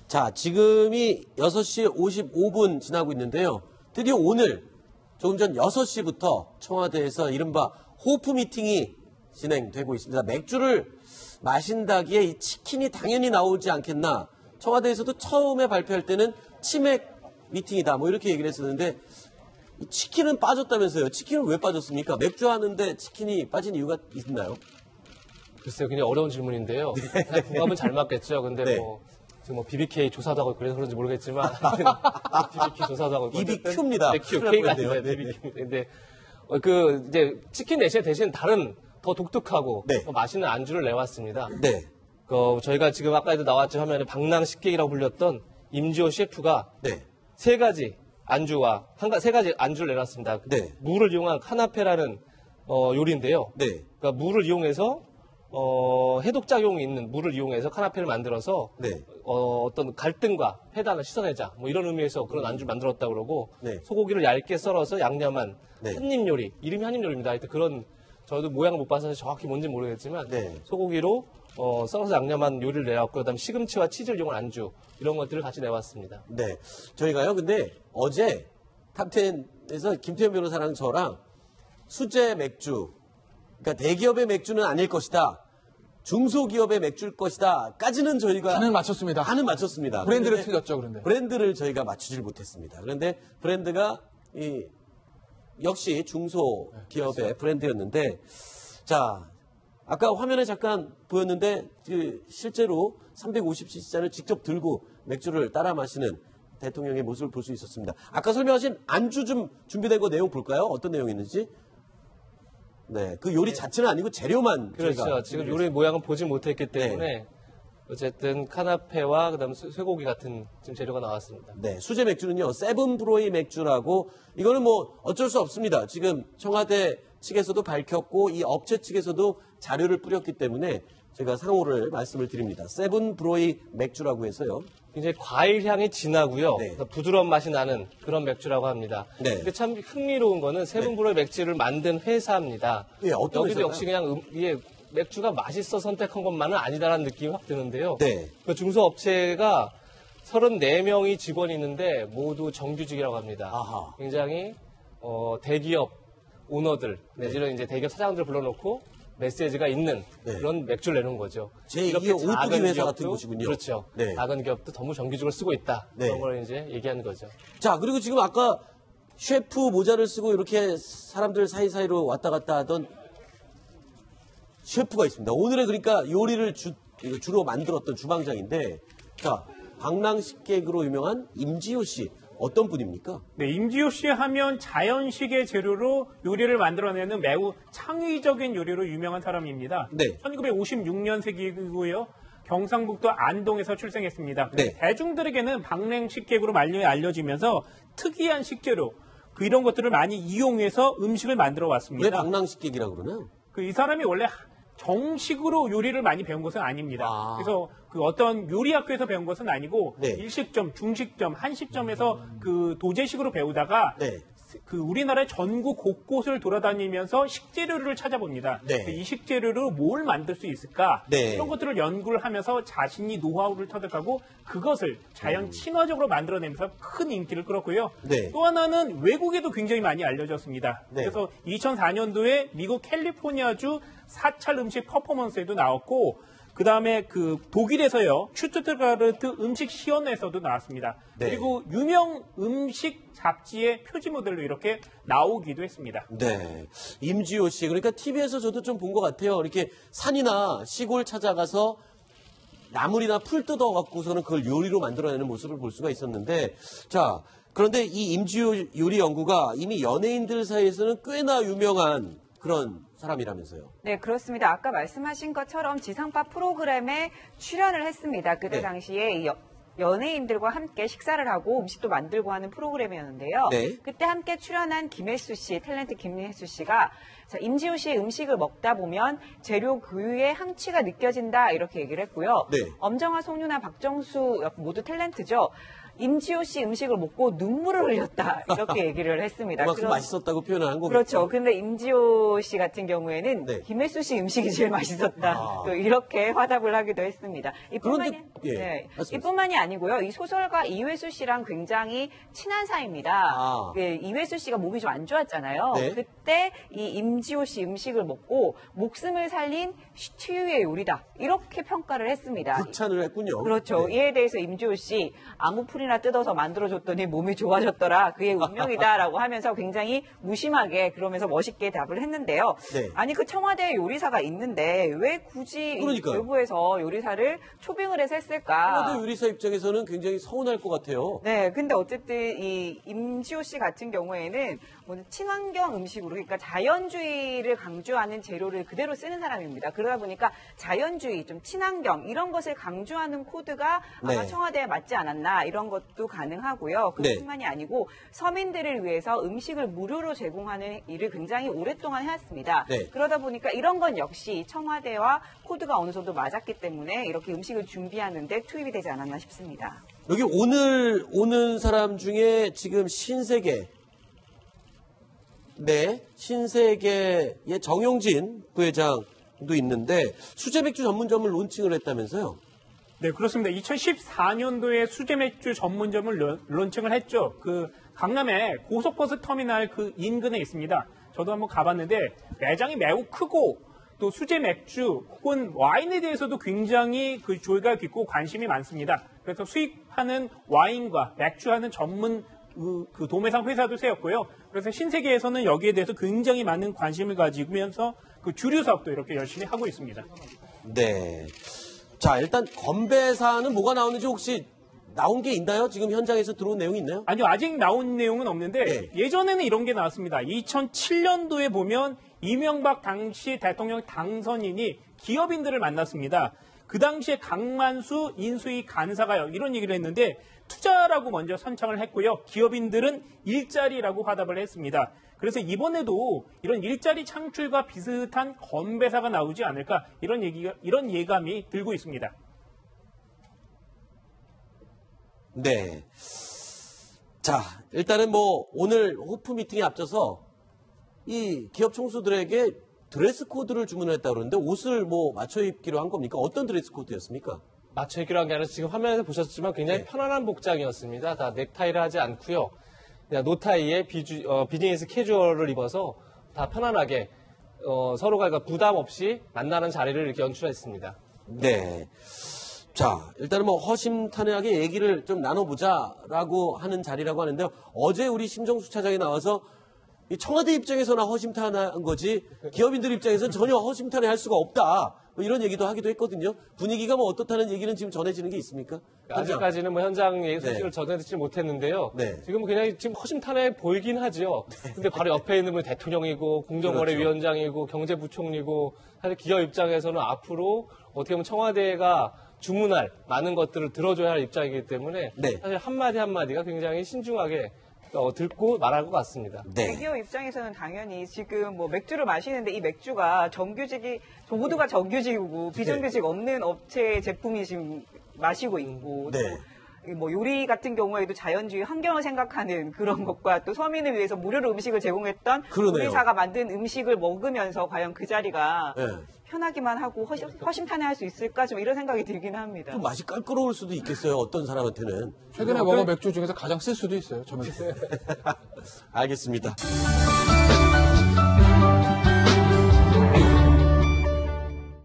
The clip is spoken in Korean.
자, 지금이 6시 55분 지나고 있는데요. 드디어 오늘 조금 전 6시부터 청와대에서 이른바 호프 미팅이 진행되고 있습니다. 맥주를 마신다기에 이 치킨이 당연히 나오지 않겠나. 청와대에서도 처음에 발표할 때는 치맥 미팅이다. 뭐 이렇게 얘기를 했었는데 이 치킨은 빠졌다면서요. 치킨은 왜 빠졌습니까? 맥주 하는데 치킨이 빠진 이유가 있나요? 글쎄요, 굉장히 어려운 질문인데요. 네. 궁합은 잘 맞겠죠. 근데 네. 지금 BBK 조사도 하고 그래서 그런지 모르겠지만 BBK 조사도 하고 BBQ입니다. 네, K가 아니라 BBQ. 근데 이제 치킨 대신 다른 더 독특하고 네. 더 맛있는 안주를 내왔습니다. 네. 저희가 지금 아까도 나왔죠 화면에 방랑식객이라고 불렸던 임지호 셰프가 네. 세 가지 안주를 내놨습니다. 네. 물을 이용한 카나페라는 요리인데요. 네. 그러니까 물을 이용해서 해독작용이 있는 물을 이용해서 카나페를 만들어서 네. 어떤 갈등과 패단을 씻어내자 뭐 이런 의미에서 그런 안주를 만들었다고 그러고 네. 소고기를 얇게 썰어서 양념한 네. 한입 요리, 이름이 한입 요리입니다. 하여튼 그런 저도 모양을 못 봐서 정확히 뭔지 모르겠지만 네. 소고기로 썰어서 양념한 요리를 내왔고 그다음에 시금치와 치즈를 이용한 안주 이런 것들을 같이 내왔습니다. 네. 저희가요, 근데 어제 탑10에서 김태현 변호사랑 저랑 수제 맥주, 그러니까 대기업의 맥주는 아닐 것이다. 중소기업의 맥주일 것이다. 까지는 저희가 반은 맞췄습니다. 반은 맞췄습니다. 브랜드를 틀렸죠, 그런데. 브랜드를 저희가 맞추질 못했습니다. 그런데 브랜드가 역시 중소기업의 브랜드였는데, 자, 아까 화면에 잠깐 보였는데 실제로 350cc잔을 직접 들고 맥주를 따라 마시는 대통령의 모습을 볼 수 있었습니다. 아까 설명하신 안주 좀 준비된 거 내용 볼까요? 어떤 내용이 있는지? 네, 그 요리 자체는 아니고 재료만. 그렇죠. 지금 요리 모양은 보지 못했기 때문에 어쨌든 카나페와 그다음 쇠고기 같은 지금 재료가 나왔습니다. 네, 수제 맥주는요, 세븐브로이 맥주라고, 이거는 뭐 어쩔 수 없습니다. 지금 청와대 측에서도 밝혔고 이 업체 측에서도 자료를 뿌렸기 때문에 제가 상호를 말씀을 드립니다. 세븐브로이 맥주라고 해서요. 굉장히 과일 향이 진하고요. 네. 부드러운 맛이 나는 그런 맥주라고 합니다. 네. 근데 참 흥미로운 거는 세븐브로이 맥주를 만든 회사입니다. 예, 어떤 여기도 회사가요? 역시 그냥 이게 맥주가 맛있어 선택한 것만은 아니다라는 느낌이 확 드는데요. 네. 그 중소업체가 34명이 직원이 있는데 모두 정규직이라고 합니다. 아하. 굉장히 대기업 오너들 내지는 이제 대기업 사장들을 불러놓고 메시지가 있는 네. 그런 맥주를 내는 거죠. 제2의 이렇게 오뚜기 작은 회사 기업도, 같은 곳이군요. 그렇죠. 네. 작은 기업도 너무 정규직을 쓰고 있다. 네. 그런 걸 이제 얘기하는 거죠. 자, 그리고 지금 아까 셰프 모자를 쓰고 이렇게 사람들 사이사이로 왔다 갔다 하던 셰프가 있습니다. 오늘의 그러니까 요리를 주로 만들었던 주방장인데, 자, 방랑식객으로 유명한 임지호 씨. 어떤 분입니까? 네, 임지호 씨 하면 자연식의 재료로 요리를 만들어내는 매우 창의적인 요리로 유명한 사람입니다. 네. 1956년생이고요. 경상북도 안동에서 출생했습니다. 네. 대중들에게는 방랑식객으로 많이 알려지면서 특이한 식재료, 이런 것들을 많이 이용해서 음식을 만들어 왜 왔습니다. 방랑식객이라고 그러나요? 이 사람이 원래 정식으로 요리를 많이 배운 것은 아닙니다. 아. 그래서 어떤 요리 학교에서 배운 것은 아니고 네. 일식점, 중식점, 한식점에서 도제식으로 배우다가 네. 우리나라의 전국 곳곳을 돌아다니면서 식재료를 찾아봅니다. 네. 이 식재료로 뭘 만들 수 있을까? 네. 이런 것들을 연구를 하면서 자신이 노하우를 터득하고 그것을 자연 친화적으로 만들어내면서 큰 인기를 끌었고요. 네. 또 하나는 외국에도 굉장히 많이 알려졌습니다. 네. 그래서 2004년도에 미국 캘리포니아주 사찰 음식 퍼포먼스에도 나왔고, 그 다음에 독일에서요, 슈투트가르트 음식 시연회에서도 나왔습니다. 네. 그리고 유명 음식 잡지의 표지 모델로 이렇게 나오기도 했습니다. 네. 임지호 씨. 그러니까 TV에서 저도 좀 본 것 같아요. 이렇게 산이나 시골 찾아가서 나물이나 풀 뜯어갖고서는 그걸 요리로 만들어내는 모습을 볼 수가 있었는데, 자, 그런데 이 임지호 요리 연구가 이미 연예인들 사이에서는 꽤나 유명한 그런 사람이라면서요. 네, 그렇습니다. 아까 말씀하신 것처럼 지상파 프로그램에 출연을 했습니다. 그때 네. 당시에 연예인들과 함께 식사를 하고 음식도 만들고 하는 프로그램이었는데요. 네. 그때 함께 출연한 김혜수 씨, 탤런트 김혜수 씨가 자, 임지호 씨의 음식을 먹다 보면 재료 고유의 향취가 느껴진다 이렇게 얘기를 했고요. 네. 엄정화, 송윤아, 박정수 모두 탤런트죠. 임지호 씨 음식을 먹고 눈물을 흘렸다 이렇게 얘기를 했습니다. 그만큼 맛있었다고 표현을 한 거겠죠. 그렇죠. 근데 임지호 씨 같은 경우에는 네. 김혜수 씨 음식이 제일 맛있었다. 또 이렇게 화답을 하기도 했습니다. 그런데, 예, 말씀하세요. 이뿐만이 아니고요. 이 소설가 이회수 씨랑 굉장히 친한 사이입니다. 예, 이회수 씨가 몸이 좀 안 좋았잖아요. 네. 그때 이 임지호 씨 음식을 먹고 목숨을 살린 치유의 요리다. 이렇게 평가를 했습니다. 극찬을 했군요. 그렇죠. 네. 이에 대해서 임지호 씨 아무 풀이나 뜯어서 만들어줬더니 몸이 좋아졌더라. 그의 운명이다라고 하면서 굉장히 무심하게 그러면서 멋있게 답을 했는데요. 네. 아니 그 청와대에 요리사가 있는데 왜 굳이 이 그러니까요. 외부에서 요리사를 초빙을 해서 했을까? 청와대 요리사 입장에서는 굉장히 서운할 것 같아요. 네, 근데 어쨌든 이 임지호 씨 같은 경우에는 뭐 친환경 음식으로 그러니까 자연주의를 강조하는 재료를 그대로 쓰는 사람입니다. 그러다 보니까 자연주의, 좀 친환경 이런 것을 강조하는 코드가 아마 네. 청와대에 맞지 않았나 이런 것도 가능하고요. 그뿐만이 아니고 서민들을 위해서 음식을 무료로 제공하는 일을 굉장히 오랫동안 해왔습니다. 네. 그러다 보니까 이런 건 역시 청와대와 코드가 어느 정도 맞았기 때문에 이렇게 음식을 준비하는데 투입이 되지 않았나 싶습니다. 여기 오늘 오는 사람 중에 지금 신세계, 네, 신세계의 정용진 부회장도 있는데 수제 맥주 전문점을 론칭을 했다면서요? 네, 그렇습니다. 2014년도에 수제 맥주 전문점을 론칭을 했죠. 그 강남의 고속버스 터미널 그 인근에 있습니다. 저도 한번 가봤는데 매장이 매우 크고 또 수제 맥주 혹은 와인에 대해서도 굉장히 그 조예가 깊고 관심이 많습니다. 그래서 수입하는 와인과 맥주하는 전문 그 도매상 회사도 세웠고요. 그래서 신세계에서는 여기에 대해서 굉장히 많은 관심을 가지면서 그 주류 사업도 이렇게 열심히 하고 있습니다. 네. 자, 일단 건배사는 뭐가 나오는지 혹시 나온 게 있나요? 지금 현장에서 들어온 내용이 있나요? 아니요, 아직 나온 내용은 없는데 네. 예전에는 이런 게 나왔습니다. 2007년도에 보면 이명박 당시 대통령 당선인이 기업인들을 만났습니다. 그 당시에 강만수 인수위 간사가요. 이런 얘기를 했는데 투자라고 먼저 선창을 했고요. 기업인들은 일자리라고 화답을 했습니다. 그래서 이번에도 이런 일자리 창출과 비슷한 건배사가 나오지 않을까 이런 예감이 들고 있습니다. 네. 자, 일단은 뭐 오늘 호프 미팅에 앞서서 이 기업 총수들에게 드레스 코드를 주문을 했다고 그러는데 옷을 뭐 맞춰 입기로 한 겁니까? 어떤 드레스 코드였습니까? 맞춰 입기로 한 게 아니라 지금 화면에서 보셨지만 굉장히 네. 편안한 복장이었습니다. 다 넥타이를 하지 않고요. 그냥 노타이에 비즈니스 캐주얼을 입어서 다 편안하게 서로가 그러니까 부담 없이 만나는 자리를 이렇게 연출했습니다. 네. 자, 일단은 뭐 허심탄회하게 얘기를 좀 나눠보자라고 하는 자리라고 하는데요. 어제 우리 심정수 차장이 나와서 이 청와대 입장에서나 허심탄회한 거지 기업인들 입장에서는 전혀 허심탄회할 수가 없다. 뭐 이런 얘기도 하기도 했거든요. 분위기가 뭐 어떻다는 얘기는 지금 전해지는 게 있습니까? 아직까지는 뭐 현장 소식을 네. 전해듣지 못했는데요. 네. 지금 그냥 지금 허심탄회 보이긴 하죠. 근데 바로 옆에 있는 분 대통령이고 공정거래위원장이고 경제부총리고 사실 기업 입장에서는 앞으로 어떻게 보면 청와대가 주문할 많은 것들을 들어줘야 할 입장이기 때문에 네. 사실 한마디 한마디가 굉장히 신중하게 듣고 말할 것 같습니다. 네. 대기업 입장에서는 당연히 지금 뭐 맥주를 마시는데 이 맥주가 정규직이 모두가 정규직이고 비정규직 없는 업체 제품이 지금 마시고 있고 네. 또 뭐 요리 같은 경우에도 자연주의 환경을 생각하는 그런 것과 또 서민을 위해서 무료로 음식을 제공했던 그러네요. 요리사가 만든 음식을 먹으면서 과연 그 자리가 네. 편하기만 하고 허심탄회할 수 있을까 좀 이런 생각이 들긴 합니다. 좀 맛이 깔끔할 수도 있겠어요. 어떤 사람한테는. 최근에 먹은 맥주 중에서 가장 쓸 수도 있어요. 저 맥주. 알겠습니다.